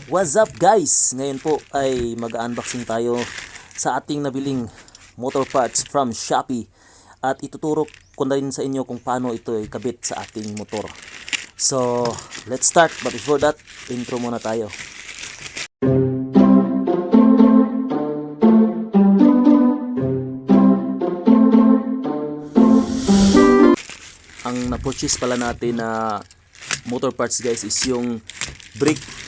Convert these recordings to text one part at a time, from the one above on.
What's up guys? Ngayon po ay mag-unboxing tayo sa ating nabiling motor parts from Shopee. At ituturo ko na rin sa inyo kung paano ito ay kabit sa ating motor. So, let's start. But before that, intro muna tayo. Ang na-purchase pala natin na motor parts guys is yung brake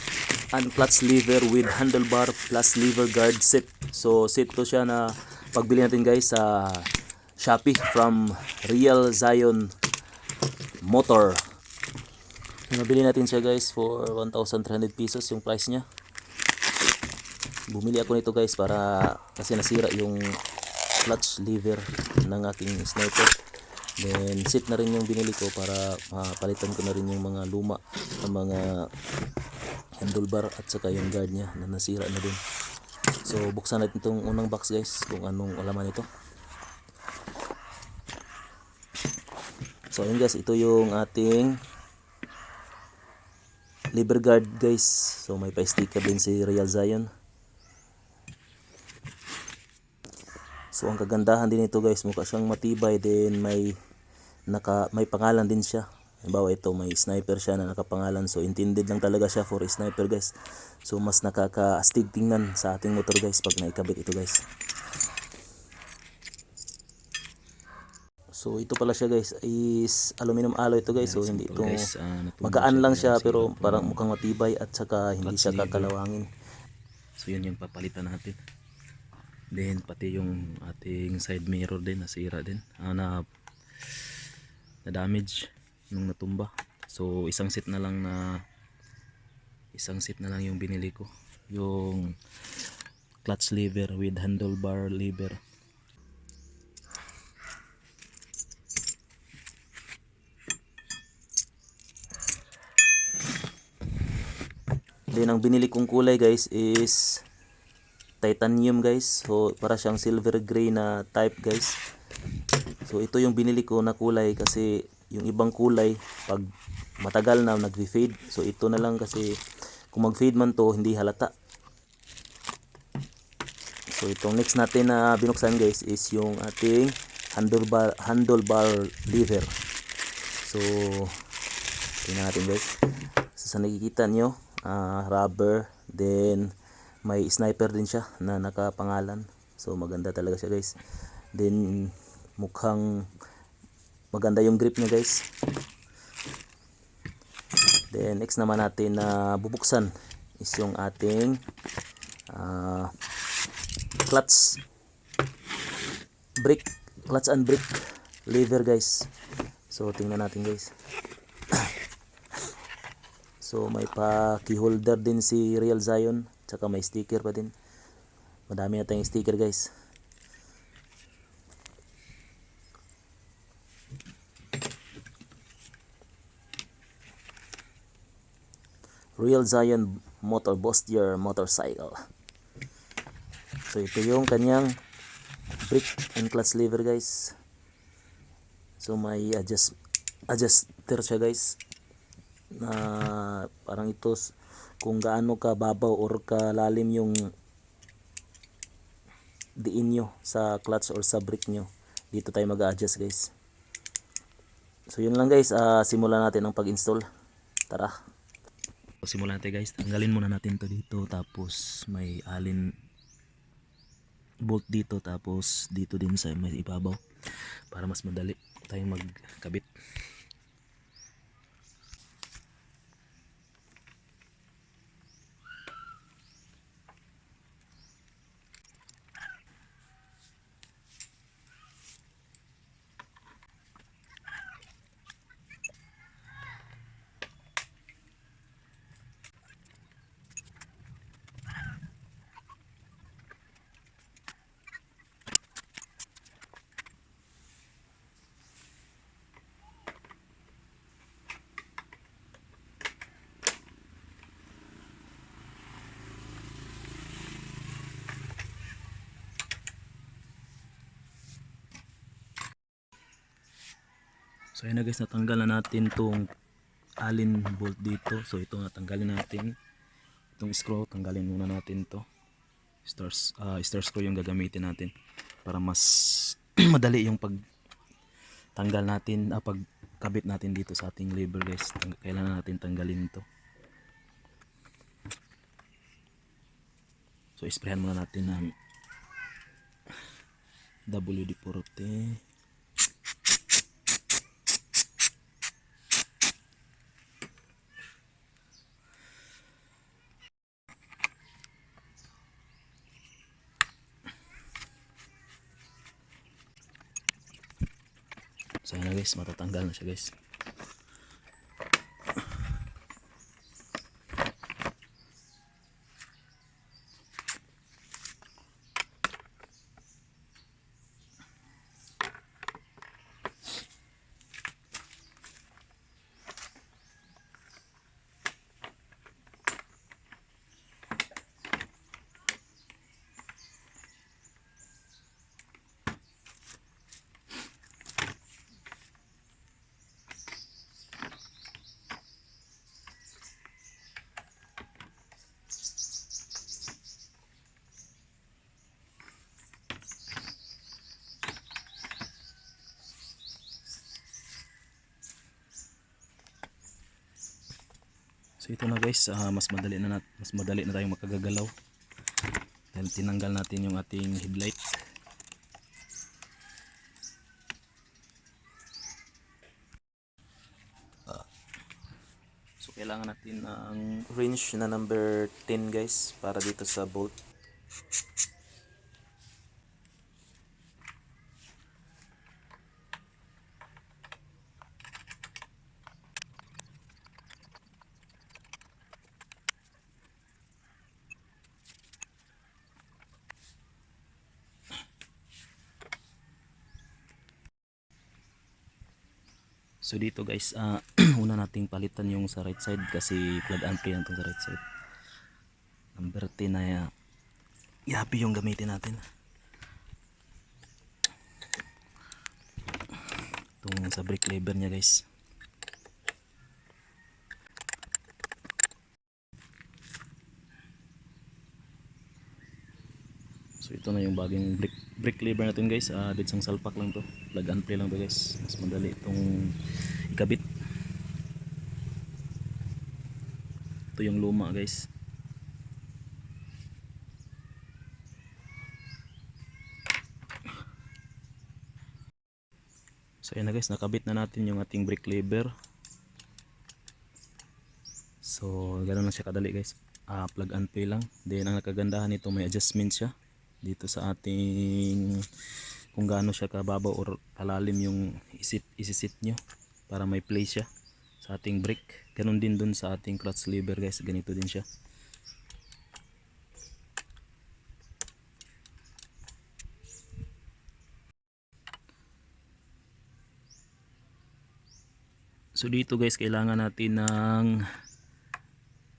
and clutch lever with handlebar plus lever guard set. So set to siya na pagbili natin guys sa Shopee from Real Zion Motor. Nabili natin siya guys for 1,300 pesos yung price niya. Bumili ako nito guys para kasi nasira yung clutch lever ng aking sniper. Then set na rin yung binili ko para palitan ko na rin yung mga luma ng mga handlebar at saka yung guard niya na nasira na din. So buksan natin itong unang box guys kung anong laman ito. So yun guys, ito yung ating lever guard guys. So may pa-sticker din si Real Zion. So ang kagandahan din ito guys, mukha siyang matibay, din may pangalan din siya. Halimbawa ito may sniper siya na nakapangalan, so intended lang talaga siya for sniper guys. So mas nakakaastig tingnan sa ating motor guys pag naikabit ito guys. So ito pala siya guys, is aluminum alloy ito guys. So hindi ito magaan lang siya pero parang mukhang matibay at saka hindi siya kakalawangin. So yun yung papalitan natin. Then pati yung ating side mirror din nasira din, na damage nung natumba. So isang set na lang yung binili ko, yung clutch lever with handlebar lever. Then ang binili kong kulay guys is titanium guys. So para siyang silver gray na type guys. So ito yung binili ko na kulay kasi yung ibang kulay pag matagal na nagfi-fade. So ito na lang kasi kung mag-fade man to hindi halata. So itong next natin na binuksan guys is yung ating handlebar lever. So tingnan natin guys. So, sa nakikita nyo, rubber, then may sniper din siya na nakapangalan. So maganda talaga siya guys. Then mukhang maganda yung grip niya guys. Then next naman natin na bubuksan is yung ating clutch and brake lever guys. So tingnan natin guys. So may pa key holder din si Real Zion, tsaka may sticker pa din. Madami na tayong sticker guys. Real Zion Motor Bustier Motorcycle. So ito yung kanyang brake and clutch lever guys. So may adjuster siya guys, na parang ito kung gaano ka babaw or kalalim yung diin nyo sa clutch or sa brake nyo, dito tayo mag-adjust guys. So yun lang guys, simulan natin ang pag-install. Tara, simulan natin guys. Tanggalin muna natin to dito, tapos may alin bolt dito, tapos dito din sa may ibabaw para mas madali tayong magkabit. So ayun na guys, natanggal na natin tong alin bolt dito. So ito natanggalin natin. itong screw, tanggalin muna natin to. Star screw yung gagamitin natin para mas madali yung pagtanggal natin, pagkabit natin dito sa ating lever guys. Kailangan natin tanggalin to. So isprayan muna natin ng WD-40. So yun na guys, matatanggal na siya guys. So ito na guys, mas madali na tayong makagagalaw dahil tinanggal natin yung ating headlight. So kailangan natin ang wrench na number 10 guys para dito sa bolt. So dito guys, una nating palitan yung sa right side kasi plug and play lang itong sa right side. Number 10 na yapi yung gamitin natin. Itong sa brake lever nya guys. So ito na yung bagong brake lever natin guys. Bitsang salpak lang to. Plug and play lang to guys. Mas madali itong ikabit. Ito yung luma guys. So ayan na guys, nakabit na natin yung ating brake lever. So ganoon lang siya kadali guys. Plug and play lang. Then ang nakagandahan nito, may adjustment siya dito sa ating kung gaano siya kababaw or kalalim yung isisit nyo para may play siya sa ating brake. Ganon din dun sa ating clutch lever guys, ganito din siya. So dito guys, kailangan natin ng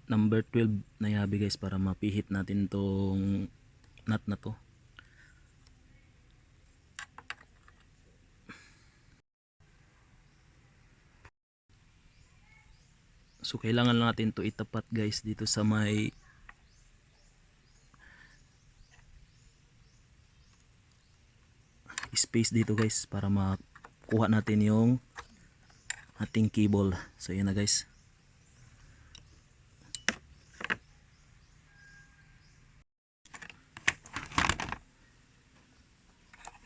number 12 na yabi guys para mapihit natin tong nut na to. So kailangan lang natin to itapat guys dito sa may space dito guys para makuha natin yung ating cable. So yun na guys.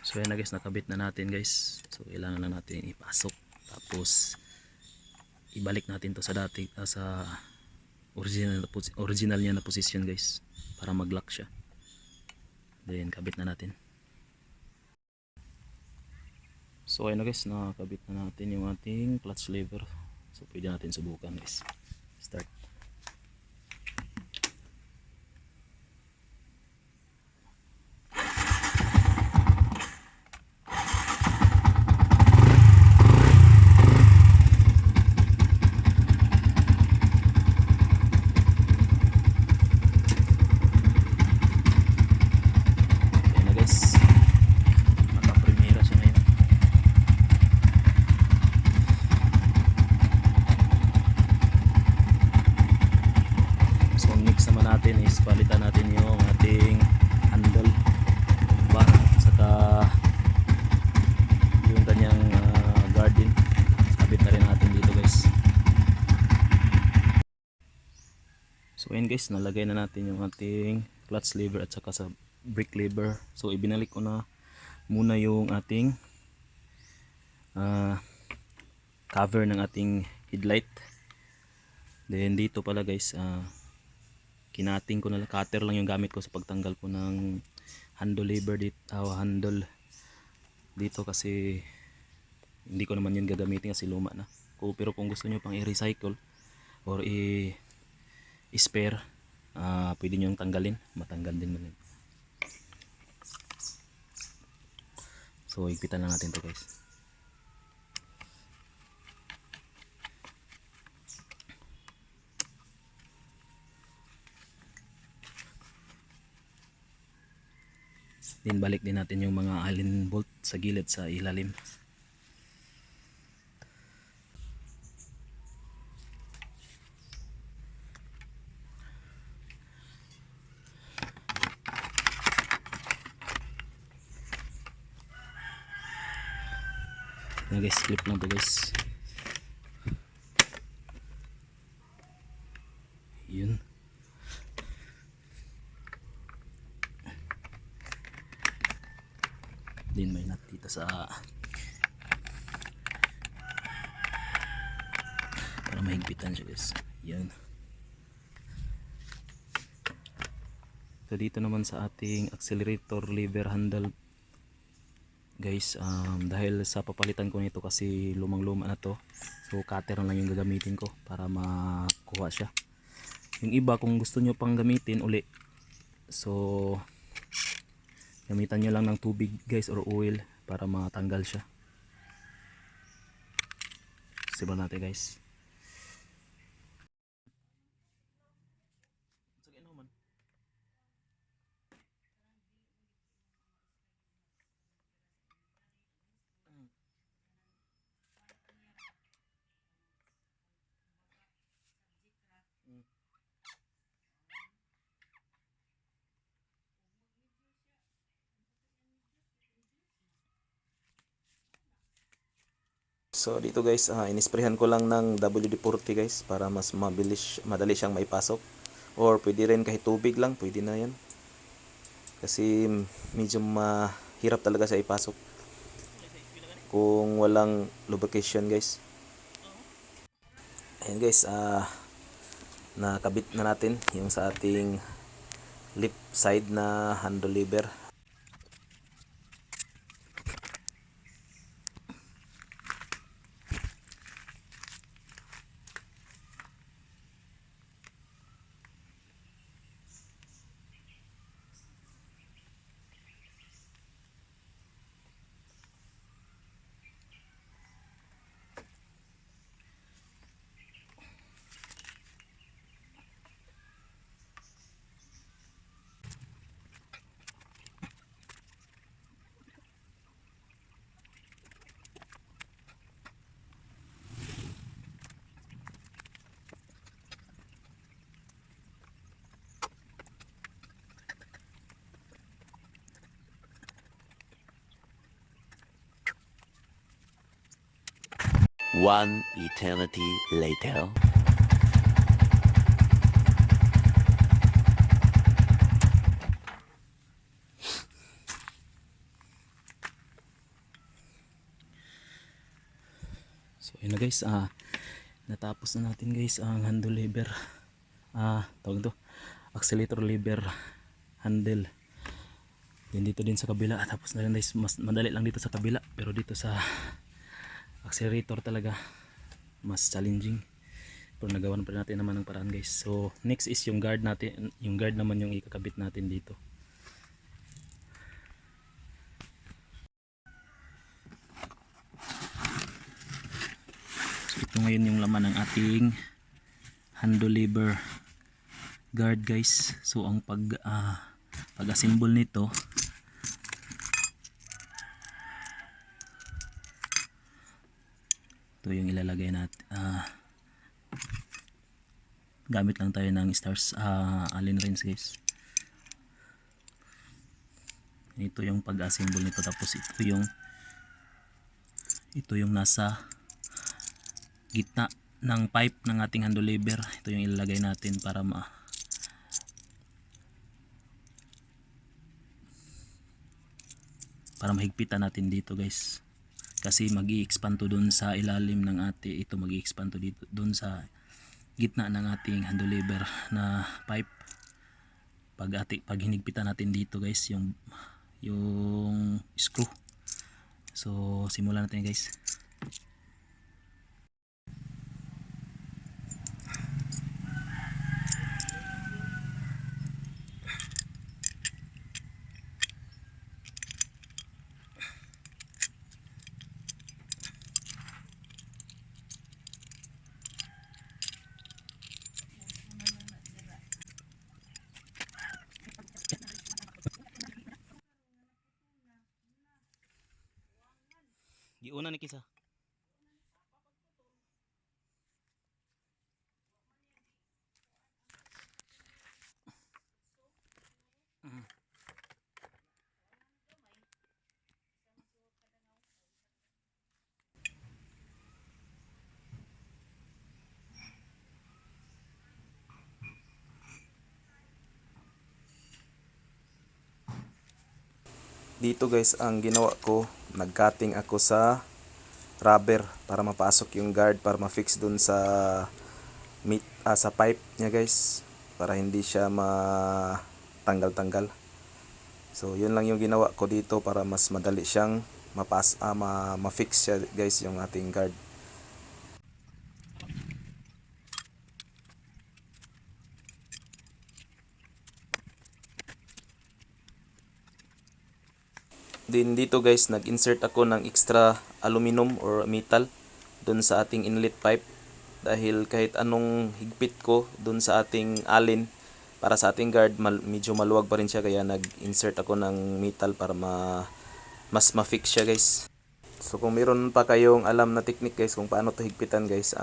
So yun na guys, nakabit na natin guys. So kailangan lang natin ipasok tapos ibalik natin to sa dati sa original niya na position guys para mag-lock siya. Then kabit na natin. So ayun na guys, nakakabit na natin yung ating clutch lever. So pwede natin subukan guys. Start. natin is palitan natin yung ating handle bar at saka yung kanyang guard din. Kabit na rin natin dito guys. So ayun guys, nalagay na natin yung ating clutch lever at saka sa brake lever. So ibinalik ko na muna yung ating cover ng ating headlight. Then dito pala guys, kinating ko na lang, cutter lang yung gamit ko sa pagtanggal ko ng handle lever dito, handle dito kasi hindi ko naman yun gagamitin kasi luma na. Pero kung gusto nyo pang i-recycle or i-spare, pwede nyo yung tanggalin, matanggal din man yun. So higpitan lang natin to guys. Then balik din natin yung mga allen bolt sa gilid sa ilalim. Na guys, clip lang to guys. Yun. Din may nut dito sa para mahigpitan siya guys. Yan. So dito naman sa ating accelerator lever handle guys, dahil sa papalitan ko nito kasi lumang luma na to, so cutter lang yung gagamitin ko para makuha siya. Yung iba kung gusto nyo pang gamitin uli, so gamitan nyo lang ng tubig guys or oil para matanggal siya. Siba natin guys. So dito guys, inisprehan ko lang ng WD-40 guys para mas mabilis, madali siyang maipasok. Or pwede rin kahit tubig lang, pwede na yan. Kasi medyo mahirap talaga siya ipasok kung walang lubrication guys. Ayan guys, nakabit na natin yung sa ating left side na handle lever. One eternity later. So yun na guys, natapos na natin guys ang handle lever, tawag to, accelerator lever handle. Then dito din sa kabila, tapos na rin guys, mas madali lang dito sa kabila, pero dito sa accelerator talaga mas challenging, pero nagawan pa rin natin naman ng paraan guys. So next is yung guard natin, yung guard naman yung ikakabit natin dito. So ito ngayon yung laman ng ating handle lever guard guys. So ang pag-assemble nito, ito yung ilalagay natin, Gamit lang tayo ng stars Allen wrench guys. Ito yung pag-assemble nito, tapos ito yung nasa gitna ng pipe ng ating handle lever. Ito yung ilalagay natin para mahigpitan natin dito guys, kasi mag-i-expand to dun sa ilalim ng ito mag-i-expand to dito dun sa gitna ng ating handle lever na pipe. Pag hinigpitan natin dito guys yung screw. So simulan natin guys. Giuna ni kisa. Dito guys, ang ginawa ko, nag-cutting ako sa rubber para mapasok yung guard, para ma-fix dun sa sa pipe niya guys, para hindi siya matanggal-tanggal. So yun lang yung ginawa ko dito para mas madali siyang ma-fix siya guys, yung ating guard. Din dito guys, nag-insert ako ng extra aluminum or metal dun sa ating inlet pipe, dahil kahit anong higpit ko dun sa ating alin para sa ating guard, medyo maluwag pa rin siya, kaya nag-insert ako ng metal para mas ma-fix siya guys. So kung meron pa kayong alam na technique guys kung paano to higpitan guys,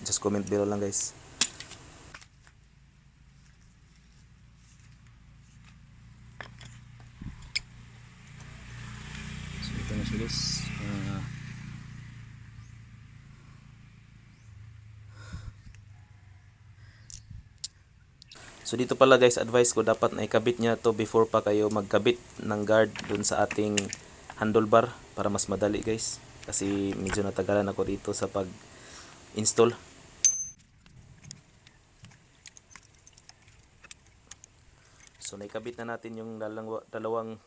just comment below lang guys. So ito na siya guys. So dito pala guys, advice ko, dapat na ikabit niya to before pa kayo magkabit ng guard dun sa ating handlebar, para mas madali guys, kasi medyo natagalan ako dito sa pag install. So naikabit na natin yung dalawang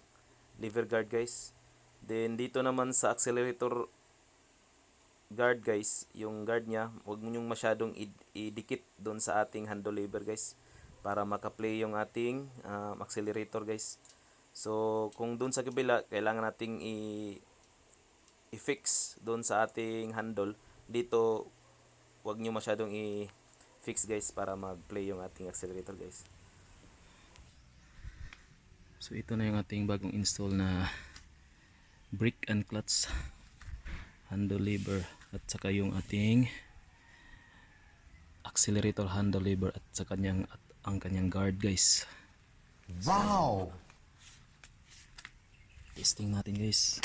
lever guard guys. Then dito naman sa accelerator guard guys, yung guard nya, huwag mo yung masyadong idikit doon sa ating handle lever guys, para maka-play yung ating accelerator guys. So kung doon sa kabila, kailangan nating i-fix doon sa ating handle. Dito huwag nyo masyadong i-fix guys, para mag-play yung ating accelerator guys. So ito na yung ating bagong install na brake and clutch handle lever, at saka yung ating accelerator handle lever, at saka ang kanyang guard guys. Wow! Testing natin guys.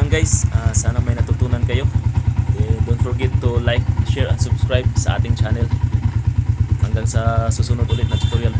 Guys, sana may natutunan kayo. Don't forget to like, share and subscribe sa ating channel. Hanggang sa susunod ulit na tutorial.